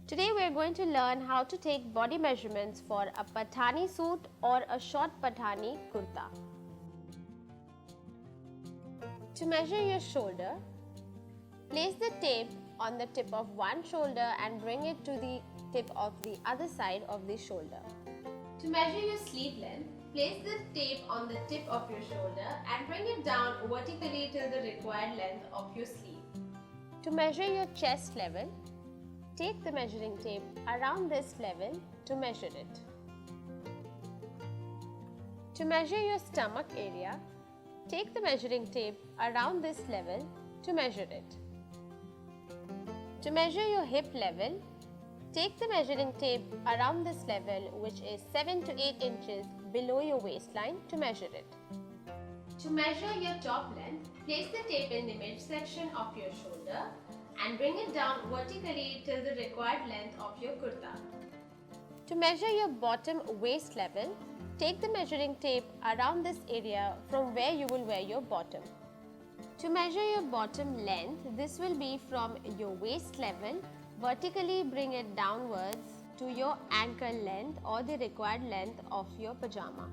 Today we are going to learn how to take body measurements for a Pathani suit or a short Pathani kurta. To measure your shoulder, place the tape on the tip of one shoulder and bring it to the tip of the other side of the shoulder. To measure your sleeve length, place the tape on the tip of your shoulder and bring it down vertically till the required length of your sleeve. To measure your chest level, take the measuring tape around this level to measure it. To measure your stomach area, take the measuring tape around this level to measure it. To measure your hip level, take the measuring tape around this level, which is 7 to 8 inches below your waistline, to measure it. To measure your top length, place the tape in the midsection of your shoulder and bring it down vertically till the required length of your kurta. To measure your bottom waist level, take the measuring tape around this area from where you will wear your bottom. To measure your bottom length, this will be from your waist level, vertically bring it downwards to your ankle length or the required length of your pajama.